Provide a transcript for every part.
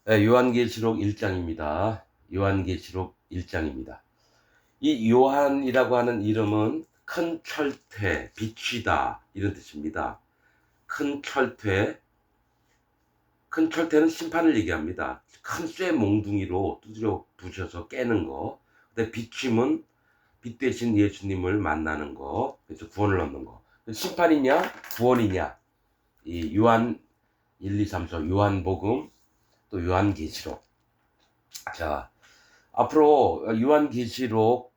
네, 요한계시록 1장입니다. 요한계시록 1장입니다. 이 요한이라고 하는 이름은 큰 철퇴, 빛이다 이런 뜻입니다. 큰 철퇴, 큰 철퇴는 심판을 얘기합니다. 큰 쇠 몽둥이로 두드려 부셔서 깨는 거. 근데 빛임은 빛 대신 예수님을 만나는 거. 그래서 구원을 얻는 거. 심판이냐 구원이냐. 이 요한 1, 2, 3, 4 요한복음 또 요한계시록. 자, 앞으로 요한계시록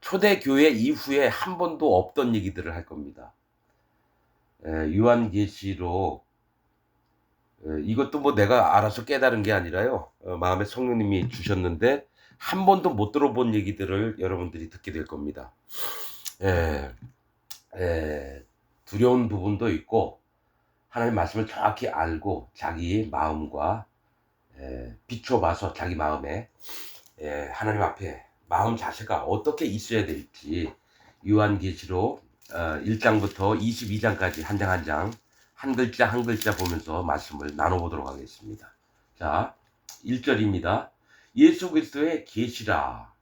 초대교회 이후에 한 번도 없던 얘기들을 할 겁니다. 요한계시록 이것도 뭐 내가 알아서 깨달은 게 아니라요. 마음에 성령님이 주셨는데 한 번도 못 들어본 얘기들을 여러분들이 듣게 될 겁니다. 에, 두려운 부분도 있고 하나님의 말씀을 정확히 알고 자기 마음과 비춰봐서 자기 마음에 하나님 앞에 마음 자세가 어떻게 있어야 될지 요한계시록 1장부터 22장까지 한 장 한 장 한 글자 한 글자 보면서 말씀을 나눠보도록 하겠습니다. 자, 1절입니다. 예수 그리스도의 계시라.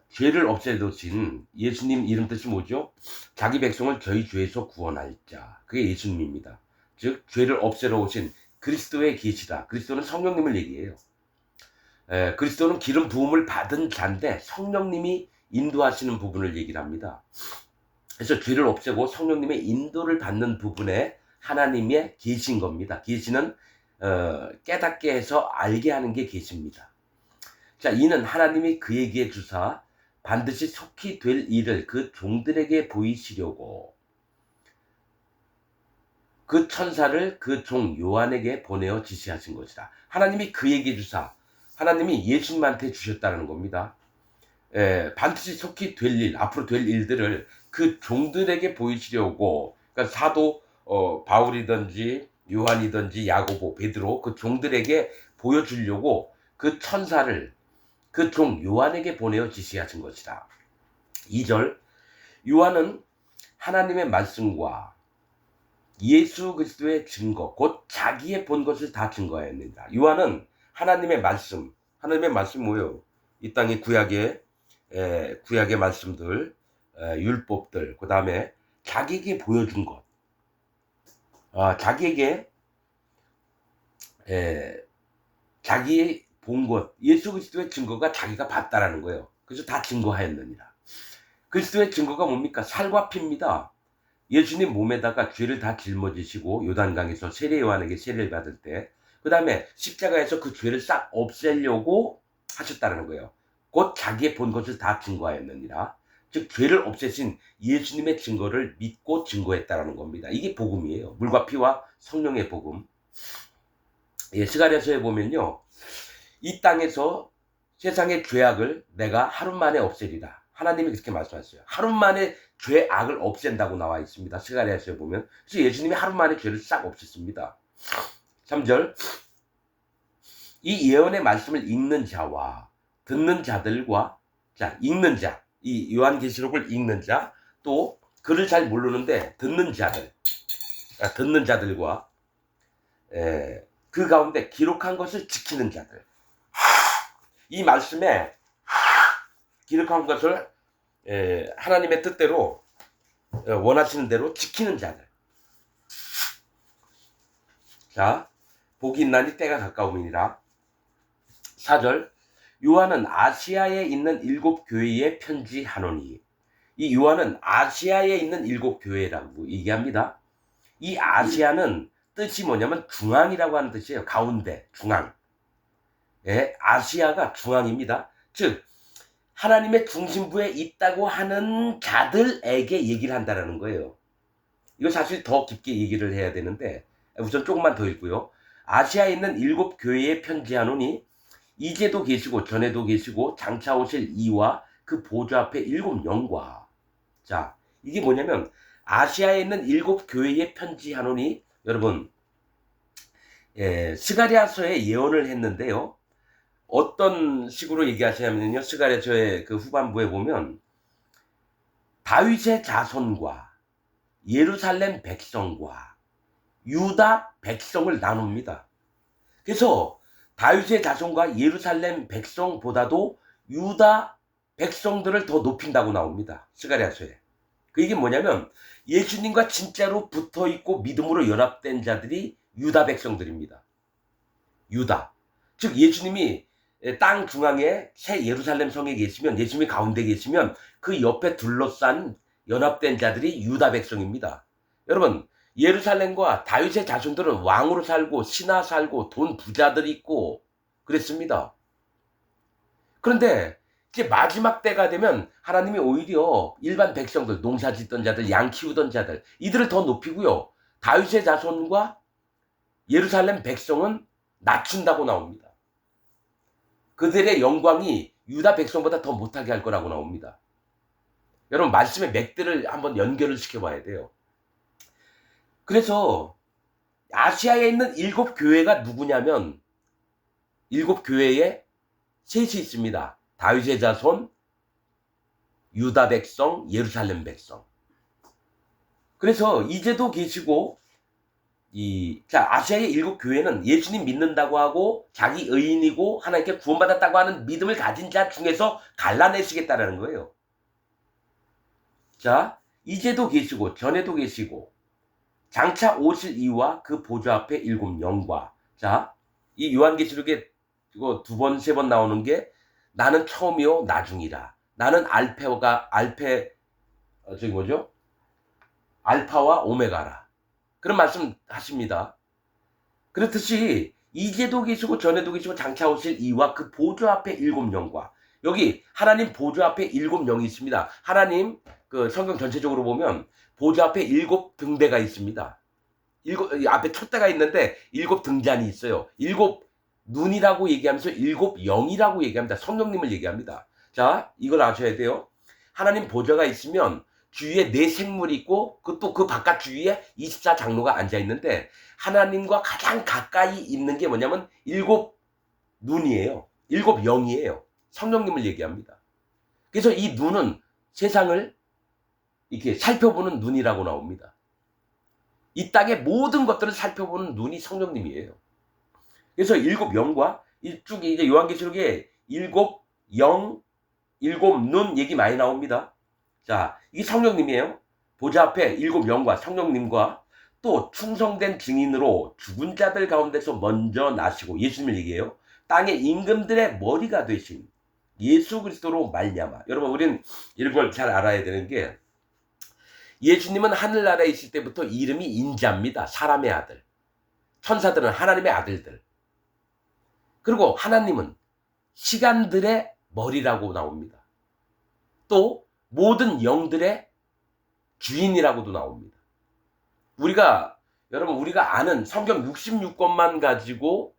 죄를 없애두신 예수님 이름 뜻이 뭐죠? 자기 백성을 저희 죄에서 구원할 자. 그게 예수님입니다. 즉 죄를 없애러 오신 그리스도의 계시라. 그리스도는 성령님을 얘기해요. 그리스도는 기름 부음을 받은 자인데 성령님이 인도하시는 부분을 얘기를 합니다. 그래서 죄를 없애고 성령님의 인도를 받는 부분에 하나님의 계신 겁니다. 계시는 깨닫게 해서 알게 하는 게 계십니다. 자, 이는 하나님이 그에게 주사 반드시 속히 될 일을 그 종들에게 보이시려고 그 천사를 그 종 요한에게 보내어 지시하신 것이다. 하나님이 그에게 주사, 하나님이 예수님한테 주셨다는 겁니다. 반드시 속히 될 일, 앞으로 될 일들을 그 종들에게 보이시려고, 그러니까 사도 바울이든지 요한이든지 야고보, 베드로 그 종들에게 보여주려고 그 천사를 그 종 요한에게 보내어 지시하신 것이다. 2절, 요한은 하나님의 말씀과 예수 그리스도의 증거, 곧 자기의 본 것을 다 증거하였습니다. 요한은 하나님의 말씀 뭐예요? 이 땅의 구약의 말씀들, 율법들, 그 다음에 자기에게 보여준 것, 자기에게 자기의 본 것, 예수 그리스도의 증거가 자기가 봤다라는 거예요. 그래서 다 증거하였느니라. 그리스도의 증거가 뭡니까? 살과 피입니다. 예수님 몸에다가 죄를 다 짊어지시고 요단강에서 세례 요한에게 세례를 받을 때, 그 다음에 십자가에서 그 죄를 싹 없애려고 하셨다는 거예요. 곧 자기의 본 것을 다 증거하였느니라. 즉 죄를 없애신 예수님의 증거를 믿고 증거했다라는 겁니다. 이게 복음이에요. 물과 피와 성령의 복음. 스가랴서에 보면요, 이 땅에서 세상의 죄악을 내가 하루 만에 없애리라. 하나님이 그렇게 말씀하셨어요. 하루 만에 죄악을 없앤다고 나와 있습니다. 스가랴서에 보면. 그래서 예수님이 하루 만에 죄를 싹 없앴습니다. 3절, 이 예언의 말씀을 읽는 자와 듣는 자들과, 자, 읽는 자, 이 요한계시록을 읽는 자, 또 글을 잘 모르는데 듣는 자들과 그 가운데 기록한 것을 지키는 자들, 이 말씀에 기록한 것을 하나님의 뜻대로 원하시는 대로 지키는 자들. 자, 복이 있나니 때가 가까움이니라. 4절, 요한은 아시아에 있는 7교회에 편지하노니. 이 요한은 아시아에 있는 7교회라고 얘기합니다. 이 아시아는 뜻이 뭐냐면 중앙이라고 하는 뜻이에요. 가운데, 중앙. 아시아가 중앙입니다. 즉 하나님의 중심부에 있다고 하는 자들에게 얘기를 한다는 거예요. 이거 사실 더 깊게 얘기를 해야 되는데 우선 조금만 더 읽고요. 아시아에 있는 7교회에 편지하노니 이제도 계시고 전에도 계시고 장차 오실 이와 그 보좌 앞에 7영과. 자, 이게 뭐냐면 아시아에 있는 7교회에 편지하노니, 여러분 스가랴서에 예언을 했는데요. 어떤 식으로 얘기하시냐면요, 스가랴서의 그 후반부에 보면 다윗의 자손과 예루살렘 백성과 유다 백성을 나눕니다. 그래서 다윗의 자손과 예루살렘 백성보다도 유다 백성들을 더 높인다고 나옵니다. 스가랴서에. 그 얘기는 뭐냐면 예수님과 진짜로 붙어있고 믿음으로 연합된 자들이 유다 백성들입니다. 유다. 즉 예수님이 땅 중앙에 새 예루살렘 성에 계시면, 예수님이 가운데 계시면 그 옆에 둘러싼 연합된 자들이 유다 백성입니다. 여러분, 예루살렘과 다윗의 자손들은 왕으로 살고 신하 살고 돈 부자들이 있고 그랬습니다. 그런데 이제 마지막 때가 되면 하나님이 오히려 일반 백성들, 농사 짓던 자들, 양 키우던 자들, 이들을 더 높이고요. 다윗의 자손과 예루살렘 백성은 낮춘다고 나옵니다. 그들의 영광이 유다 백성보다 더 못하게 할 거라고 나옵니다. 여러분, 말씀의 맥들을 한번 연결을 시켜봐야 돼요. 그래서 아시아에 있는 7교회가 누구냐면 7교회에 셋이 있습니다. 다윗의 자손, 유다 백성, 예루살렘 백성. 그래서 이제도 계시고 아시아의 7교회는 예수님 믿는다고 하고 자기 의인이고 하나님께 구원받았다고 하는 믿음을 가진 자 중에서 갈라내시겠다라는 거예요. 자, 이제도 계시고 전에도 계시고 장차 오실 이와 그 보좌 앞에 7 영과. 자, 이 요한계시록에 이거 2번, 3번 나오는 게 나는 처음이요 나중이라. 나는 알파와 오메가라. 그런 말씀 하십니다. 그렇듯이 이제도 계시고 전에도 계시고 장차 오실 이와 그 보좌 앞에 7 영과. 여기 하나님 보좌 앞에 7 영이 있습니다. 하나님 그 성경 전체적으로 보면 보좌 앞에 7 등대가 있습니다. 앞에 촛대가 있는데 7 등잔이 있어요. 7 눈이라고 얘기하면서 7 영이라고 얘기합니다. 성령님을 얘기합니다. 자, 이걸 아셔야 돼요. 하나님 보좌가 있으면 주위에 4 생물이 있고 또 그 바깥 주위에 24장로가 앉아 있는데 하나님과 가장 가까이 있는 게 뭐냐면 7 눈이에요. 7 영이에요. 성령님을 얘기합니다. 그래서 이 눈은 세상을 이렇게 살펴보는 눈이라고 나옵니다. 이 땅의 모든 것들을 살펴보는 눈이 성령님이에요. 그래서 7 영과 쭉 이제 요한계시록에 7 영, 7 눈 얘기 많이 나옵니다. 자, 이게 성령님이에요. 보좌 앞에 7 영과 성령님과 또 충성된 증인으로 죽은 자들 가운데서 먼저 나시고, 예수님을 얘기해요. 땅의 임금들의 머리가 되신 예수 그리스도로 말미암아. 여러분, 우리는 이런 걸 잘 알아야 되는 게, 예수님은 하늘나라에 있을 때부터 이름이 인자입니다. 사람의 아들. 천사들은 하나님의 아들들. 그리고 하나님은 시간들의 머리라고 나옵니다. 또 모든 영들의 주인이라고도 나옵니다. 여러분, 우리가 아는 성경 66권만 가지고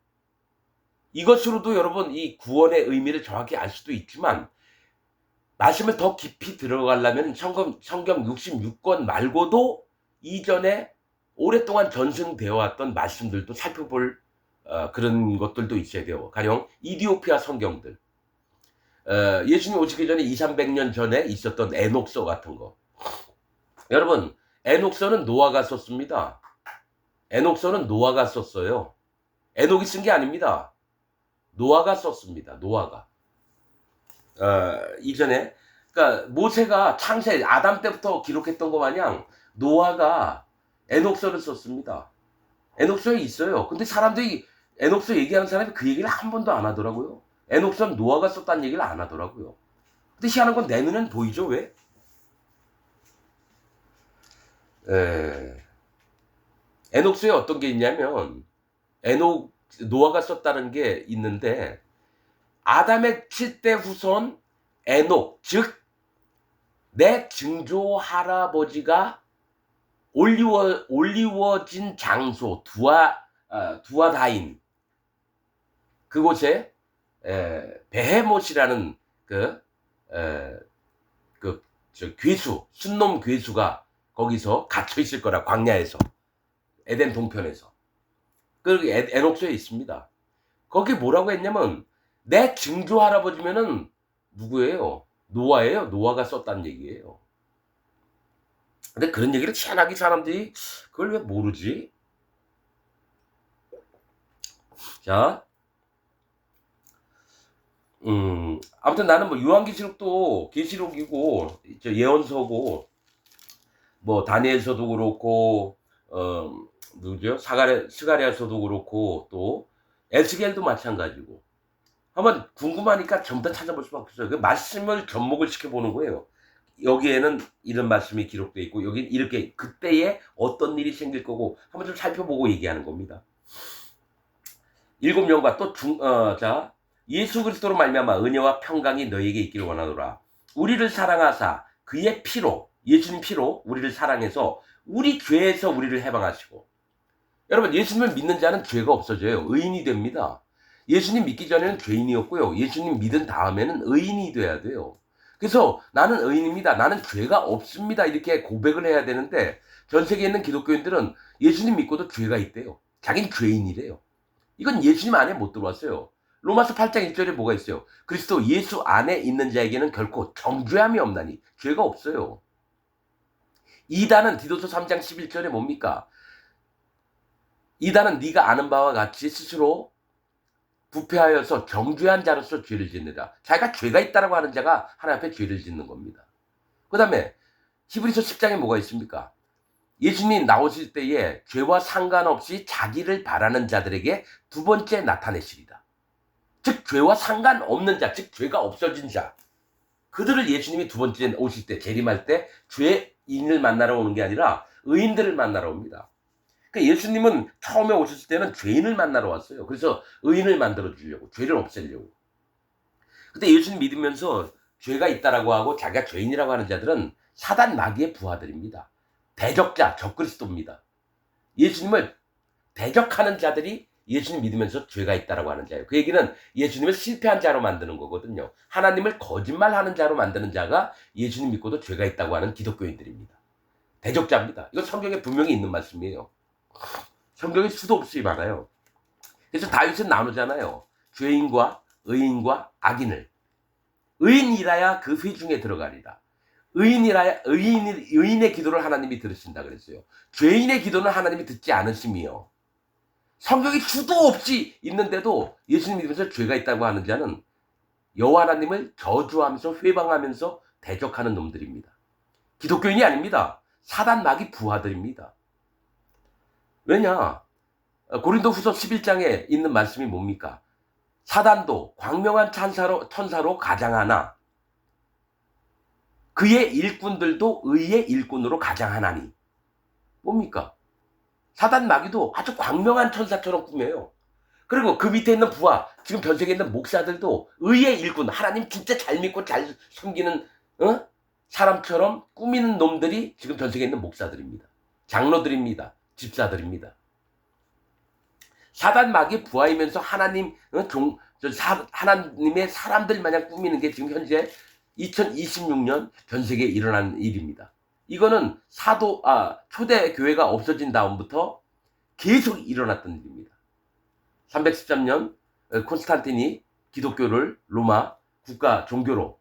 이것으로도 여러분 이 구원의 의미를 정확히 알 수도 있지만, 말씀을 더 깊이 들어가려면 성경 66권 말고도 이전에 오랫동안 전승되어 왔던 말씀들도 살펴볼 그런 것들도 있어야 돼요. 가령 이디오피아 성경들, 예수님 오시기 전에 200~300년 전에 있었던 에녹서 같은 거. 여러분, 에녹서는 노아가 썼습니다. 에녹서는 노아가 썼어요. 에녹이 쓴 게 아닙니다. 노아가 썼습니다. 노아가. 이전에, 그러니까 모세가 창세 아담 때부터 기록했던 것 마냥 노아가 에녹서를 썼습니다. 에녹서에 있어요. 근데 사람들이 에녹서 얘기하는 사람이 그 얘기를 한 번도 안 하더라고요. 에녹서는 노아가 썼다는 얘기를 안 하더라고요. 근데 희한한 건 내 눈엔 보이죠, 왜? 에녹서에 어떤 게 있냐면, 노아가 썼다는 게 있는데, 아담의 7대 후손 에녹, 즉 내 증조 할아버지가 올리워진 장소 두아다인, 그곳에 베헤못이라는 괴수, 순놈 괴수가 거기서 갇혀 있을 거라, 광야에서, 에덴 동편에서. 그 에녹서에 있습니다. 거기 뭐라고 했냐면, 내 증조 할아버지면은 누구예요? 노아예요. 노아가 썼다는 얘기예요. 근데 그런 얘기를 희한하게 사람들이 그걸 왜 모르지? 자, 아무튼 나는 뭐 요한계시록도 계시록이고 예언서고 뭐 다니엘서도 그렇고 누구죠? 스가랴서도 그렇고 또 에스겔도 마찬가지고 한번 궁금하니까 전부 다 찾아볼 수밖에 없어요. 그 말씀을 접목을 시켜보는 거예요. 여기에는 이런 말씀이 기록되어 있고 여기 이렇게 그때에 어떤 일이 생길 거고 한번 좀 살펴보고 얘기하는 겁니다. 7년과 또 자 예수 그리스도로 말미암아 은혜와 평강이 너에게 있기를 원하노라. 우리를 사랑하사 그의 피로 예수님 피로 우리를 사랑해서 우리 죄에서 우리를 해방하시고 여러분 예수님을 믿는 자는 죄가 없어져요. 의인이 됩니다. 예수님 믿기 전에는 죄인이었고요. 예수님 믿은 다음에는 의인이 돼야 돼요. 그래서 나는 의인입니다. 나는 죄가 없습니다. 이렇게 고백을 해야 되는데 전 세계에 있는 기독교인들은 예수님 믿고도 죄가 있대요. 자기는 죄인이래요. 이건 예수님 안에 못 들어왔어요. 로마서 8장 1절에 뭐가 있어요? 그리스도 예수 안에 있는 자에게는 결코 정죄함이 없나니 죄가 없어요. 이단은 디도서 3장 11절에 뭡니까? 이단은 네가 아는 바와 같이 스스로 부패하여서 정죄한 자로서 죄를 짓느라. 자기가 죄가 있다라고 하는 자가 하나님 앞에 죄를 짓는 겁니다. 그 다음에 히브리서 10장에 뭐가 있습니까? 예수님이 나오실 때에 죄와 상관없이 자기를 바라는 자들에게 두 번째 나타내시리다. 즉 죄와 상관없는 자, 즉 죄가 없어진 자, 그들을 예수님이 두 번째 오실 때 재림할 때 죄인을 만나러 오는 게 아니라 의인들을 만나러 옵니다. 그러니까 예수님은 처음에 오셨을 때는 죄인을 만나러 왔어요. 그래서 의인을 만들어 주려고, 죄를 없애려고. 근데 예수님 믿으면서 죄가 있다라고 하고 자기가 죄인이라고 하는 자들은 사단 마귀의 부하들입니다. 대적자, 적그리스도입니다. 예수님을 대적하는 자들이 예수님 믿으면서 죄가 있다라고 하는 자예요. 그 얘기는 예수님을 실패한 자로 만드는 거거든요. 하나님을 거짓말하는 자로 만드는 자가 예수님 믿고도 죄가 있다고 하는 기독교인들입니다. 대적자입니다. 이거 성경에 분명히 있는 말씀이에요. 성경에 수도 없이 많아요. 그래서 다윗은 나누잖아요. 죄인과 의인과 악인을. 의인이라야 그 회중에 들어가리라. 의인이라야 의인의 기도를 하나님이 들으신다 그랬어요. 죄인의 기도는 하나님이 듣지 않으심이요. 성경이 수도 없이 있는데도 예수님 믿으면서 죄가 있다고 하는 자는 여호와 하나님을 저주하면서 회방하면서 대적하는 놈들입니다. 기독교인이 아닙니다. 사단 마귀 부하들입니다. 왜냐? 고린도후서 11장에 있는 말씀이 뭡니까? 사단도 광명한 천사로 가장하나 그의 일꾼들도 의의 일꾼으로 가장하나니. 뭡니까? 사단 마귀도 아주 광명한 천사처럼 꾸며요. 그리고 그 밑에 있는 부하, 지금 전 세계에 있는 목사들도 의의 일꾼, 하나님 진짜 잘 믿고 잘 섬기는 사람처럼 꾸미는 놈들이 지금 전 세계에 있는 목사들입니다. 장로들입니다. 집사들입니다. 사단 마귀 부하이면서 하나님의 사람들 마냥 꾸미는 게 지금 현재 2026년 전 세계에 일어난 일입니다. 이거는 초대 교회가 없어진 다음부터 계속 일어났던 일입니다. 313년 콘스탄틴이 기독교를 로마 국가 종교로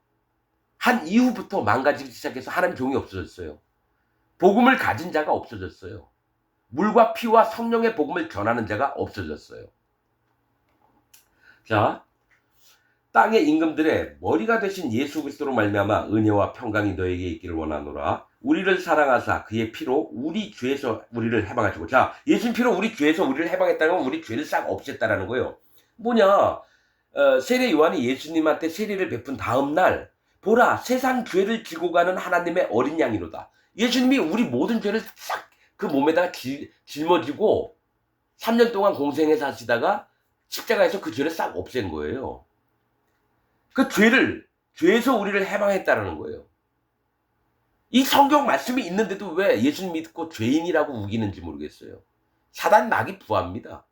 한 이후부터 망가지기 시작해서 하나님 종이 없어졌어요. 복음을 가진 자가 없어졌어요. 물과 피와 성령의 복음을 전하는 자가 없어졌어요. 자, 땅의 임금들의 머리가 되신 예수 그리스도로 말미암아 은혜와 평강이 너에게 있기를 원하노라. 우리를 사랑하사 그의 피로 우리 죄에서 우리를 해방하시고. 자, 예수님 피로 우리 죄에서 우리를 해방했다는 건 우리 죄를 싹 없앴다라는 거예요. 뭐냐? 세례 요한이 예수님한테 세례를 베푼 다음 날 보라 세상 죄를 지고 가는 하나님의 어린 양이로다. 예수님이 우리 모든 죄를 싹 그 몸에다가 짊어지고 3년 동안 공생해서 하시다가 십자가에서 그 죄를 싹 없앤 거예요. 그 죄에서 우리를 해방했다라는 거예요. 이 성경 말씀이 있는데도 왜 예수님 믿고 죄인이라고 우기는지 모르겠어요. 사단 마귀 부하입니다.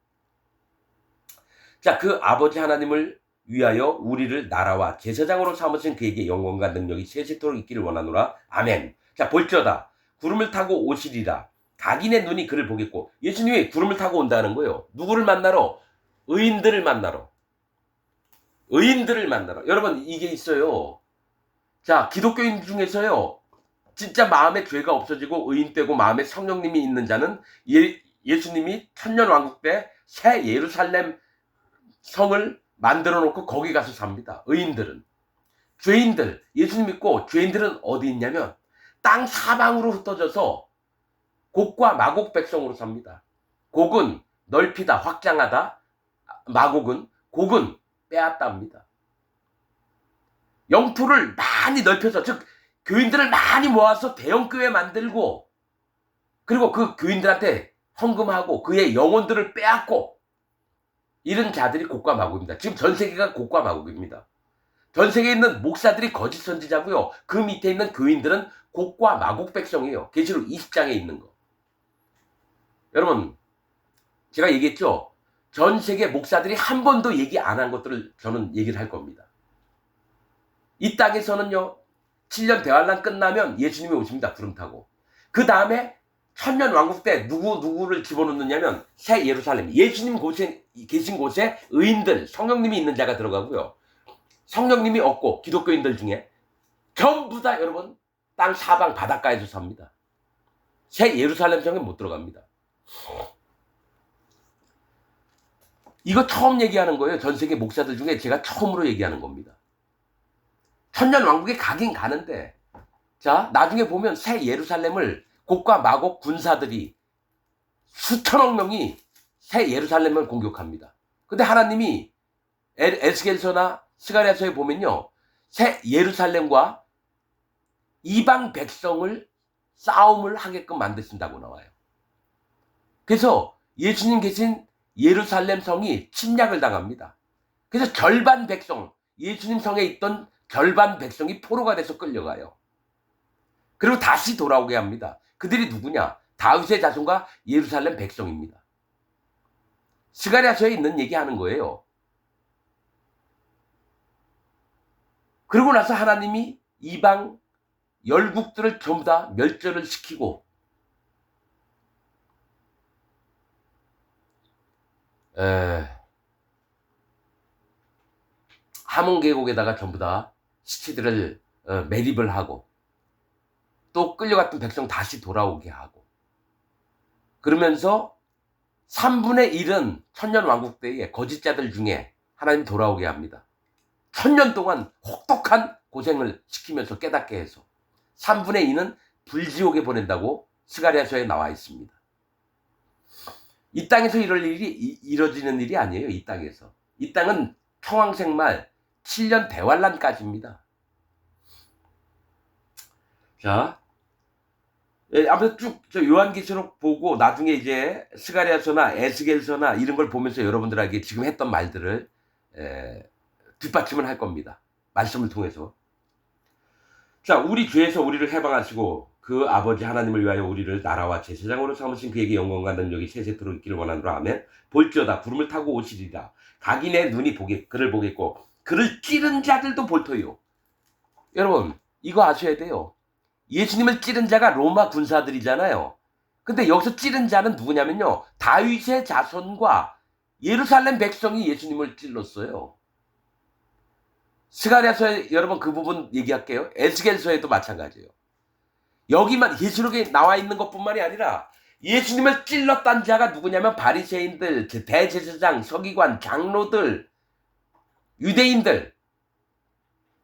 자, 그 아버지 하나님을 위하여 우리를 나라와 제사장으로 삼으신 그에게 영광과 능력이 세세토록 있기를 원하노라. 아멘. 자, 볼지어다 구름을 타고 오시리라. 각인의 눈이 그를 보겠고. 예수님이 구름을 타고 온다는 거예요. 누구를 만나러? 의인들을 만나러. 의인들을 만나러. 여러분 이게 있어요. 자, 기독교인 중에서요 진짜 마음에 죄가 없어지고 의인되고 마음에 성령님이 있는 자는 예수님이 천년왕국 때 새 예루살렘 성을 만들어 놓고 거기 가서 삽니다. 의인들은. 죄인들, 예수님 믿고 죄인들은 어디 있냐면 땅 사방으로 흩어져서 곡과 마곡 백성으로 삽니다. 곡은 넓히다, 확장하다, 곡은 빼앗답니다. 영토를 많이 넓혀서, 즉 교인들을 많이 모아서 대형교회 만들고, 그리고 그 교인들한테 헌금하고 그의 영혼들을 빼앗고, 이런 자들이 곡과 마곡입니다. 지금 전 세계가 곡과 마곡입니다. 전 세계에 있는 목사들이 거짓 선지자고요. 그 밑에 있는 교인들은 곡과 마곡 백성이에요. 계시록 20장에 있는 거. 여러분, 제가 얘기했죠. 전 세계 목사들이 한 번도 얘기 안 한 것들을 저는 얘기를 할 겁니다. 이 땅에서는요, 7년 대환란 끝나면 예수님이 오십니다. 구름 타고. 그 다음에 천년 왕국 때 누구를 집어넣느냐면 새 예루살렘, 예수님 계신 곳에 의인들, 성령님이 있는 자가 들어가고요. 성령님이 없고 기독교인들 중에 전부 다 여러분 땅 사방 바닷가에서 삽니다. 새 예루살렘 성에 못 들어갑니다. 이거 처음 얘기하는 거예요. 전 세계 목사들 중에 제가 처음으로 얘기하는 겁니다. 천년 왕국에 가긴 가는데, 자, 나중에 보면 새 예루살렘을 곡과 마곡 군사들이 수천억 명이 새 예루살렘을 공격합니다. 근데 하나님이 에스겔서나 스가랴서에 보면요, 새 예루살렘과 이방 백성을 싸움을 하게끔 만드신다고 나와요. 그래서 예수님 계신 예루살렘 성이 침략을 당합니다. 그래서 절반 백성, 예수님 성에 있던 절반 백성이 포로가 돼서 끌려가요. 그리고 다시 돌아오게 합니다. 그들이 누구냐? 다윗의 자손과 예루살렘 백성입니다. 스가랴서에 있는 얘기하는 거예요. 그러고 나서 하나님이 이방 열국들을 전부 다 멸절을 시키고, 하몬 계곡에다가 전부 다 시체들을 매립을 하고, 또 끌려갔던 백성 다시 돌아오게 하고, 그러면서 3분의 1은 천년 왕국 때에 거짓자들 중에 하나님 돌아오게 합니다. 1000년 동안 혹독한 고생을 시키면서 깨닫게 해서 3분의 2는 불지옥에 보낸다고 스가랴서에 나와 있습니다. 이 땅에서 이뤄지는 일이 아니에요. 이 땅에서. 이 땅은 청황생말 7년 대환란까지입니다. 자, 아무튼 쭉 요한계시록 보고 나중에 이제 스가랴서나 에스겔서나 이런 걸 보면서 여러분들에게 지금 했던 말들을 뒷받침을 할 겁니다. 말씀을 통해서. 자, 우리 죄에서 우리를 해방하시고 그 아버지 하나님을 위하여 우리를 나라와 제사장으로 삼으신 그에게 영광과 능력이 세세토록 있기를 원하노라. 아멘. 볼지어다 구름을 타고 오시리라. 각인의 눈이 그를 보겠고 그를 찌른 자들도 볼 터요. 여러분, 이거 아셔야 돼요. 예수님을 찌른 자가 로마 군사들이잖아요. 근데 여기서 찌른 자는 누구냐면요, 다윗의 자손과 예루살렘 백성이 예수님을 찔렀어요. 스가랴서에 여러분 그 부분 얘기할게요. 에스겔서에도 마찬가지예요. 여기만 계시록에 나와 있는 것뿐만이 아니라 예수님을 찔렀던 자가 누구냐면 바리새인들, 대제사장, 서기관, 장로들, 유대인들,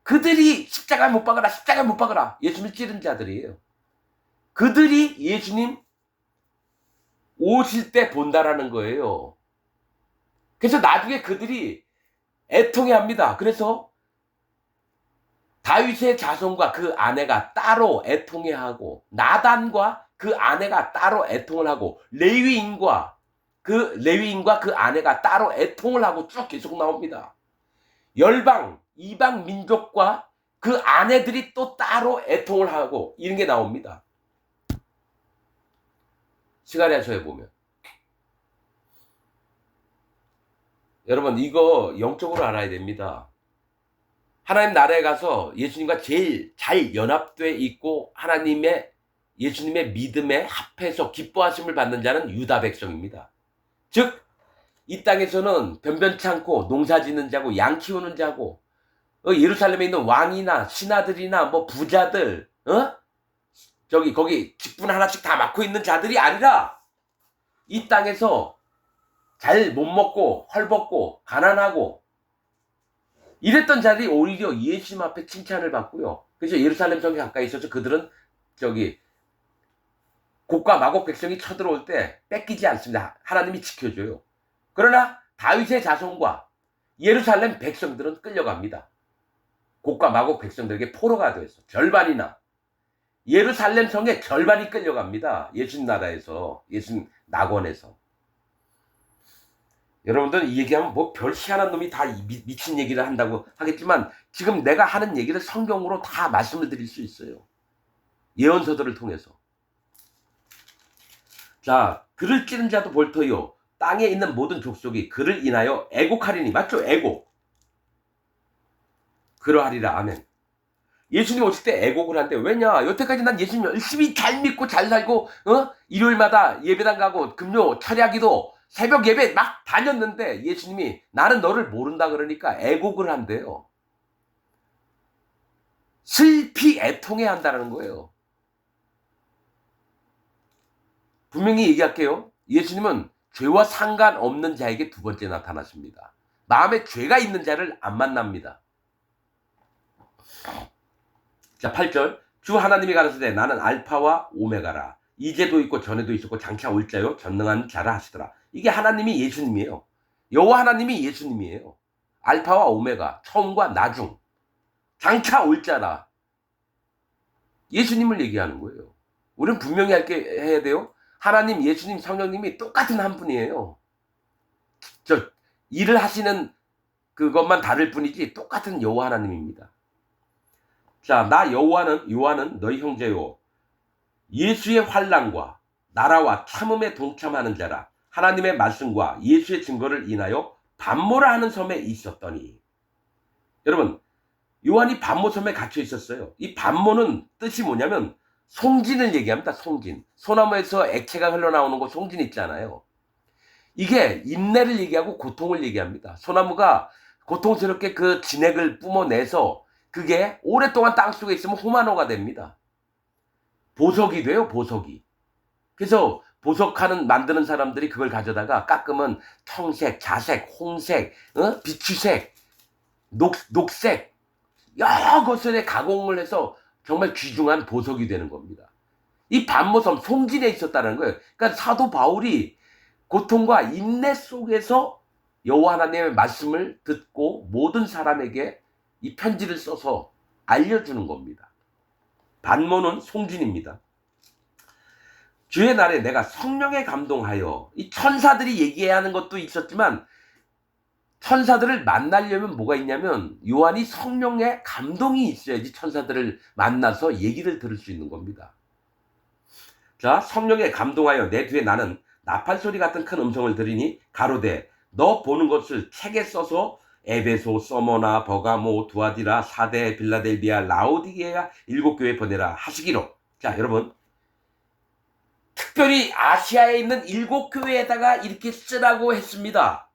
그들이 십자가에 못 박아라 예수님을 찌른 자들이에요. 그들이 예수님 오실 때 본다라는 거예요. 그래서 나중에 그들이 애통해합니다. 그래서 다윗의 자손과 그 아내가 따로 애통해하고, 나단과 그 아내가 따로 애통을 하고, 레위인과 그 아내가 따로 애통을 하고 쭉 계속 나옵니다. 열방, 이방 민족과 그 아내들이 또 따로 애통을 하고 이런 게 나옵니다. 스가랴서에 보면. 여러분, 이거 영적으로 알아야 됩니다. 하나님 나라에 가서 예수님과 제일 잘 연합돼 있고 예수님의 믿음에 합해서 기뻐하심을 받는 자는 유다 백성입니다. 즉, 이 땅에서는 변변치 않고 농사 짓는 자고 양 키우는 자고, 예루살렘에 있는 왕이나 신하들이나 뭐 부자들, 거기 직분 하나씩 다 맡고 있는 자들이 아니라 이 땅에서 잘 못 먹고 헐벗고 가난하고 이랬던 자들이 오히려 예수님 앞에 칭찬을 받고요. 그래서 예루살렘 성에 가까이 있어서 그들은 곡과 마곡 백성이 쳐들어올 때 뺏기지 않습니다. 하나님이 지켜줘요. 그러나 다윗의 자손과 예루살렘 백성들은 끌려갑니다. 곡과 마곡 백성들에게 포로가 되어서 절반이나 예루살렘 성의 절반이 끌려갑니다. 예수님 나라에서, 예수님 낙원에서. 여러분들 이 얘기하면 뭐 별 희한한 놈이 다 미친 얘기를 한다고 하겠지만 지금 내가 하는 얘기를 성경으로 다 말씀을 드릴 수 있어요. 예언서들을 통해서. 자, 그를 찌른 자도 볼터요. 땅에 있는 모든 족속이 그를 인하여 애곡하리니. 맞죠? 애곡. 그러하리라. 아멘. 예수님 오실 때 애곡을 한대. 왜냐? 여태까지 난 예수님 열심히 잘 믿고 잘 살고 일요일마다 예배당 가고 금요 철야기도 새벽 예배 막 다녔는데 예수님이 나는 너를 모른다 그러니까 애곡을 한대요. 슬피 애통해 한다는 거예요. 분명히 얘기할게요. 예수님은 죄와 상관없는 자에게 두 번째 나타나십니다. 마음에 죄가 있는 자를 안 만납니다. 자, 8절. 주 하나님이 가라사대 나는 알파와 오메가라. 이제도 있고 전에도 있었고 장차 올 자요 전능한 자라 하시더라. 이게 하나님이 예수님이에요. 여호와 하나님이 예수님이에요. 알파와 오메가, 처음과 나중, 장차 올 자라. 예수님을 얘기하는 거예요. 우리는 분명히 해야 돼요. 하나님, 예수님, 성령님이 똑같은 한 분이에요. 일을 하시는 그것만 다를 뿐이지 똑같은 여호와 하나님입니다. 자, 나 요한은 너희 형제요. 예수의 환난과 나라와 참음에 동참하는 자라. 하나님의 말씀과 예수의 증거를 인하여 반모라 하는 섬에 있었더니. 여러분, 요한이 반모섬에 갇혀 있었어요. 이 반모는 뜻이 뭐냐면 송진을 얘기합니다. 송진. 소나무에서 액체가 흘러나오는 거 송진 있잖아요. 이게 인내를 얘기하고 고통을 얘기합니다. 소나무가 고통스럽게 그 진액을 뿜어내서 그게 오랫동안 땅속에 있으면 호마노가 됩니다. 보석이 돼요, 보석이. 그래서 만드는 사람들이 그걸 가져다가 깎으면 청색, 자색, 홍색, 비추색, 녹색, 여러 것들에 가공을 해서 정말 귀중한 보석이 되는 겁니다. 이 반모섬 송진에 있었다는 거예요. 그러니까 사도 바울이 고통과 인내 속에서 여호와 하나님의 말씀을 듣고 모든 사람에게 이 편지를 써서 알려주는 겁니다. 반모는 송진입니다. 주의 날에 내가 성령에 감동하여, 이 천사들이 얘기해야 하는 것도 있었지만 천사들을 만나려면 뭐가 있냐면 요한이 성령에 감동이 있어야지 천사들을 만나서 얘기를 들을 수 있는 겁니다. 자, 성령에 감동하여 내 뒤에 나는 나팔 소리 같은 큰 음성을 들으니 가로되 너 보는 것을 책에 써서 에베소, 서머나, 버가모, 두아디라, 사데, 빌라델비아, 라오디게아 7교회 보내라 하시기로. 자, 여러분, 특별히 아시아에 있는 7교회에다가 이렇게 쓰라고 했습니다.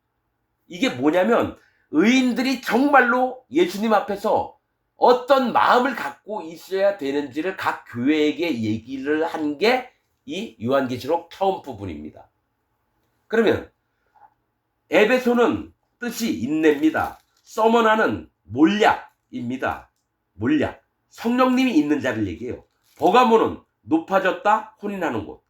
이게 뭐냐면 의인들이 정말로 예수님 앞에서 어떤 마음을 갖고 있어야 되는지를 각 교회에게 얘기를 한 게 이 요한계시록 처음 부분입니다. 그러면 에베소는 뜻이 인내입니다. 서머나는 몰약입니다. 몰약. 성령님이 있는 자를 얘기해요. 버가모는 높아졌다, 혼인하는 곳.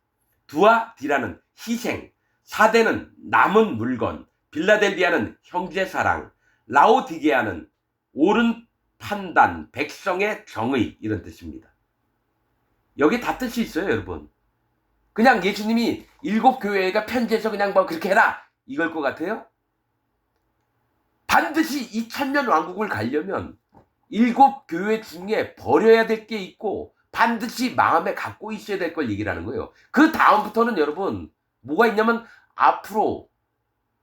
두아디라는 희생. 사대는 남은 물건. 빌라델비아는 형제사랑. 라오디게아는 옳은 판단, 백성의 정의, 이런 뜻입니다. 여기 다 뜻이 있어요, 여러분. 그냥 예수님이 7교회가 편지해서 그냥 뭐 그렇게 해라 이걸 것 같아요? 반드시 2000년 왕국을 가려면 7교회 중에 버려야 될 게 있고 반드시 마음에 갖고 있어야 될 걸 얘기를 하는 거예요. 그 다음부터는 여러분 뭐가 있냐면 앞으로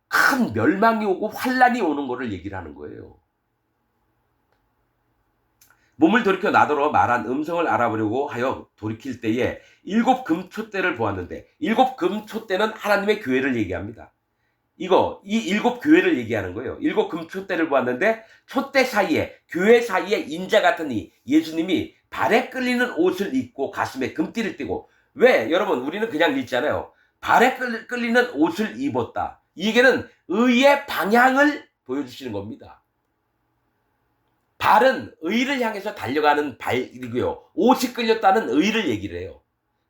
큰 멸망이 오고 환란이 오는 거를 얘기를 하는 거예요. 몸을 돌이켜 나더러 말한 음성을 알아보려고 하여 돌이킬 때에 7 금촛대를 보았는데, 7 금촛대는 하나님의 교회를 얘기합니다. 이 7 교회를 얘기하는 거예요. 7 금촛대를 보았는데 촛대 사이에, 교회 사이에 인자 같은 이 예수님이 발에 끌리는 옷을 입고 가슴에 금띠를 띠고. 왜? 여러분, 우리는 그냥 읽잖아요. 발에 끌리는 옷을 입었다. 이 얘기는 의의 방향을 보여주시는 겁니다. 발은 의를 향해서 달려가는 발이고요. 옷이 끌렸다는 의를 얘기를 해요.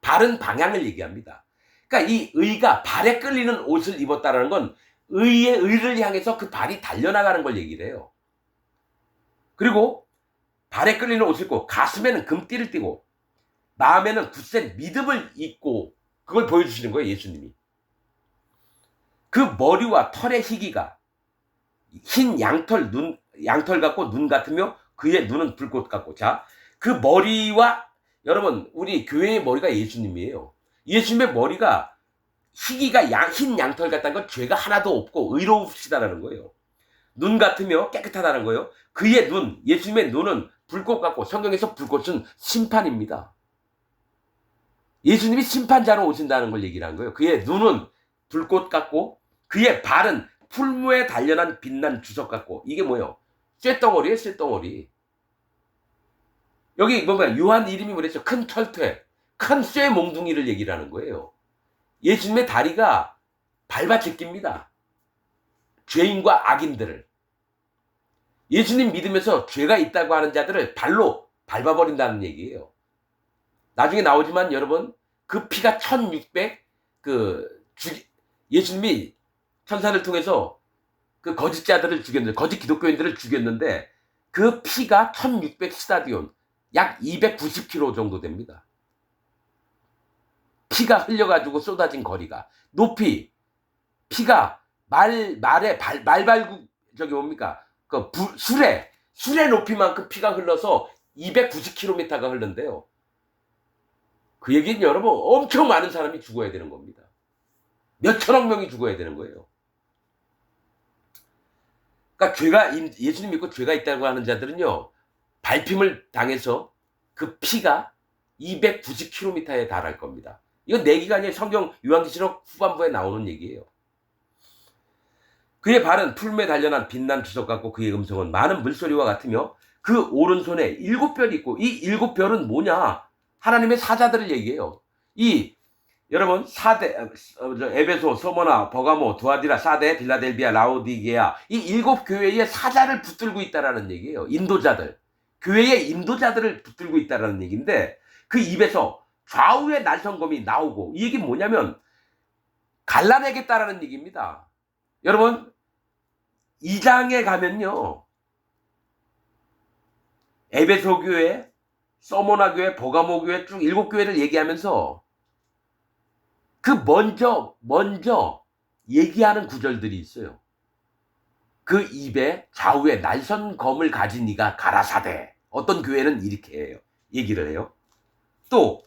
발은 방향을 얘기합니다. 그러니까 이 의가 발에 끌리는 옷을 입었다는 건 의를 향해서 그 발이 달려나가는 걸 얘기를 해요. 그리고 발에 끌리는 옷을 입고 가슴에는 금띠를 띠고 마음에는 굳센 믿음을 입고 그걸 보여주시는 거예요. 예수님이. 그 머리와 털의 희기가 흰 양털 같고 눈 같으며 그의 눈은 불꽃 같고. 자, 그 머리와 여러분 우리 교회의 머리가 예수님이에요. 예수님의 머리가 희기가 흰 양털 같다는 건 죄가 하나도 없고 의로우시다라는 거예요. 눈 같으며 깨끗하다는 거예요. 그의 눈, 예수님의 눈은 불꽃 같고, 성경에서 불꽃은 심판입니다. 예수님이 심판자로 오신다는 걸 얘기를 한 거예요. 그의 눈은 불꽃 같고 그의 발은 풀무에 단련한 빛난 주석 같고. 이게 뭐예요? 쇳덩어리예요. 쇳덩어리. 여기 뭔가 요한 이름이 뭐랬죠? 큰 털퇴, 큰 쇠 몽둥이를 얘기를 하는 거예요. 예수님의 다리가 밟아 제낍니다. 죄인과 악인들을. 예수님 믿으면서 죄가 있다고 하는 자들을 발로 밟아버린다는 얘기예요. 나중에 나오지만 여러분 그 피가 1600 예수님이 천사를 통해서 그 거짓자들을 죽였는데, 거짓 기독교인들을 죽였는데 그 피가 1600 스타디온, 약 290km 정도 됩니다. 피가 흘려가지고 쏟아진 거리가 높이 피가 저기 뭡니까? 그 수레 높이만큼 피가 흘러서 290km가 흘른대요. 그 얘기는 여러분 엄청 많은 사람이 죽어야 되는 겁니다. 몇천억 명이 죽어야 되는 거예요. 그러니까 예수님 믿고 죄가 있다고 하는 자들은요, 밟힘을 당해서 그 피가 290km에 달할 겁니다. 이건 내 기가 아니에요. 성경 요한계시록 후반부에 나오는 얘기예요. 그의 발은 풀무에 단련한 빛난 주석 같고 그의 음성은 많은 물소리와 같으며 그 오른손에 7별이 있고, 이 7별은 뭐냐? 하나님의 사자들을 얘기해요. 여러분 에베소, 소모나, 버가모, 두아디라, 사데, 빌라델비아, 라오디게아, 이 7교회의 사자를 붙들고 있다라는 얘기예요. 인도자들. 교회의 인도자들을 붙들고 있다라는 얘기인데, 그 입에서 좌우의 날성검이 나오고, 이 얘기는 뭐냐면 갈라내겠다라는 얘기입니다. 여러분 2장에 가면요, 에베소 교회, 서모나 교회, 버가모 교회 쭉 7교회를 얘기하면서 그 먼저 얘기하는 구절들이 있어요. 그 입에 좌우에 날선검을 가진 이가 가라사대. 어떤 교회는 이렇게 해요. 얘기를 해요. 또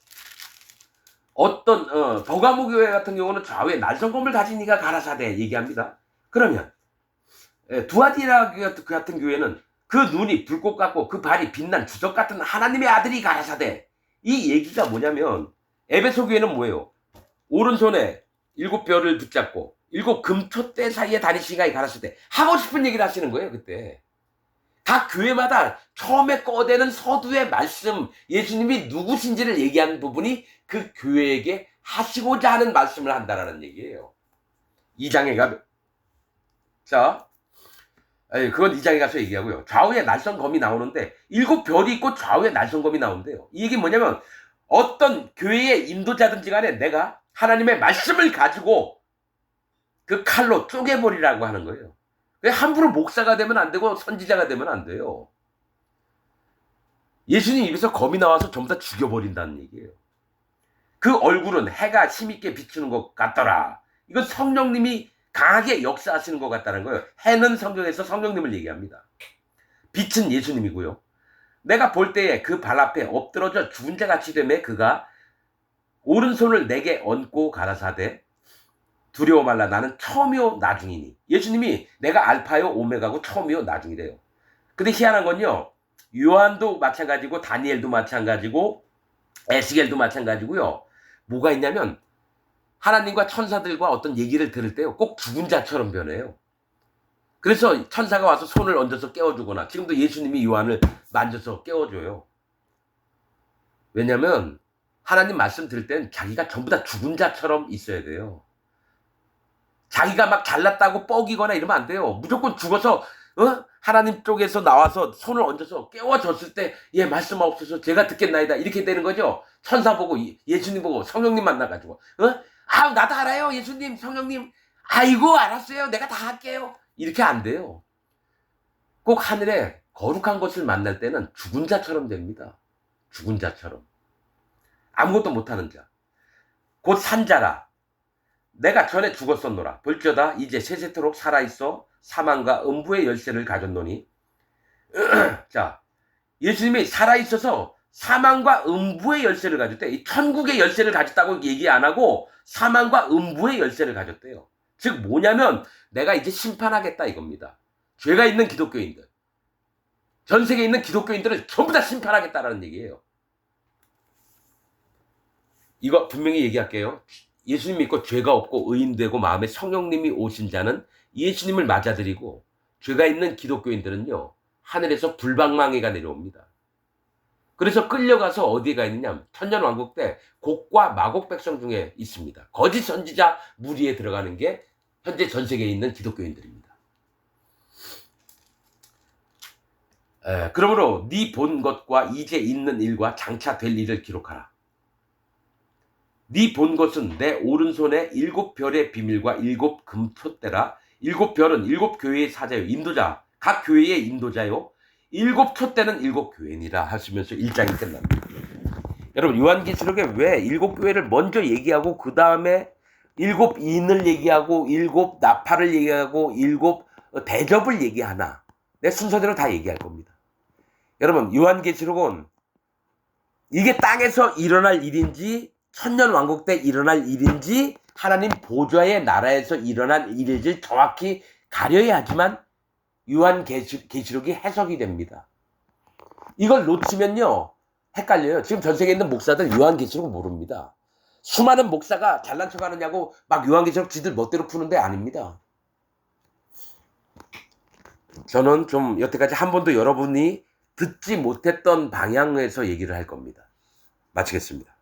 어떤 버가모 교회 같은 경우는 좌우에 날선검을 가진 이가 가라사대 얘기합니다. 그러면 두아디라 같은 교회는 그 눈이 불꽃 같고 그 발이 빛난 주석 같은 하나님의 아들이 가라사대. 이 얘기가 뭐냐면, 에베소 교회는 뭐예요? 오른손에 7별을 붙잡고 7 금토대 사이에 다니시니가 가라사대. 하고 싶은 얘기를 하시는 거예요. 그때 각 교회마다 처음에 꺼내는 서두의 말씀, 예수님이 누구신지를 얘기하는 부분이 그 교회에게 하시고자 하는 말씀을 한다라는 얘기예요. 2장에 가면, 자, 그건 2장에 가서 얘기하고요. 좌우에 날선검이 나오는데 7별이 있고 좌우에 날선검이 나오는데요. 이 얘기는 뭐냐면, 어떤 교회의 인도자든지 간에 내가 하나님의 말씀을 가지고 그 칼로 쪼개버리라고 하는 거예요. 함부로 목사가 되면 안 되고 선지자가 되면 안 돼요. 예수님 입에서 검이 나와서 전부 다 죽여버린다는 얘기예요. 그 얼굴은 해가 힘있게 비추는 것 같더라. 이건 성령님이 강하게 역사하시는 것 같다는 거예요. 해는 성경에서 성령님을 얘기합니다. 빛은 예수님이고요. 내가 볼 때에 그 발 앞에 엎드러져 죽은 자 같이 되매 그가 오른손을 내게 얹고 가라사대, 두려워 말라, 나는 처음이요 나중이니. 예수님이 내가 알파요 오메가고 처음이요 나중이래요. 근데 희한한 건요, 요한도 마찬가지고 다니엘도 마찬가지고 에스겔도 마찬가지고요. 뭐가 있냐면, 하나님과 천사들과 어떤 얘기를 들을 때요, 꼭 죽은 자처럼 변해요. 그래서 천사가 와서 손을 얹어서 깨워주거나, 지금도 예수님이 요한을 만져서 깨워줘요. 왜냐면 하나님 말씀 들을 땐 자기가 전부 다 죽은 자처럼 있어야 돼요. 자기가 막 잘났다고 뻐기거나 이러면 안 돼요. 무조건 죽어서 하나님 쪽에서 나와서 손을 얹어서 깨워졌을 때 예 말씀하옵소서 제가 듣겠나이다 이렇게 되는 거죠. 천사 보고 예수님 보고 성령님 만나가지고 아 나도 알아요 예수님 성령님 아이고 알았어요 내가 다 할게요 이렇게 안 돼요. 꼭 하늘에 거룩한 것을 만날 때는 죽은 자처럼 됩니다. 죽은 자처럼 아무것도 못하는 자 곧 산자라 내가 전에 죽었었노라 볼지어다 이제 세세토록 살아있어 사망과 음부의 열쇠를 가졌노니 자 예수님이 살아있어서 사망과 음부의 열쇠를 가졌대. 이 천국의 열쇠를 가졌다고 얘기 안 하고 사망과 음부의 열쇠를 가졌대요. 즉 뭐냐면 내가 이제 심판하겠다 이겁니다. 죄가 있는 기독교인들 전 세계에 있는 기독교인들을 전부 다 심판하겠다라는 얘기예요. 이거 분명히 얘기할게요. 예수님 믿고 죄가 없고 의인되고 마음에 성령님이 오신 자는 예수님을 맞아들이고 죄가 있는 기독교인들은요 하늘에서 불방망이가 내려옵니다. 그래서 끌려가서 어디에 가 있느냐 천년왕국 때 곡과 마곡 백성 중에 있습니다. 거짓 선지자 무리에 들어가는 게 현재 전 세계에 있는 기독교인들입니다. 그러므로 네 본 것과 이제 있는 일과 장차 될 일을 기록하라. 네 본 것은 내 오른손에 7별의 비밀과 7금촛대라. 7별은 7교회의 사자요 인도자 각 교회의 인도자요 7촛대는 7교회니라 하시면서 1장이 끝납니다. 여러분 요한계시록에 왜 7교회를 먼저 얘기하고 그 다음에 7인을 얘기하고 7나팔을 얘기하고 7대접을 얘기하나 내 순서대로 다 얘기할 겁니다. 여러분 요한계시록은 이게 땅에서 일어날 일인지 천년왕국 때 일어날 일인지 하나님 보좌의 나라에서 일어날 일인지 정확히 가려야 하지만 요한계시록이 해석이 됩니다. 이걸 놓치면요 헷갈려요. 지금 전 세계에 있는 목사들 요한계시록 모릅니다. 수많은 목사가 잘난 척 하느냐고 막 요한계시록 지들 멋대로 푸는데 아닙니다. 저는 좀 여태까지 한 번도 여러분이 듣지 못했던 방향에서 얘기를 할 겁니다. 마치겠습니다.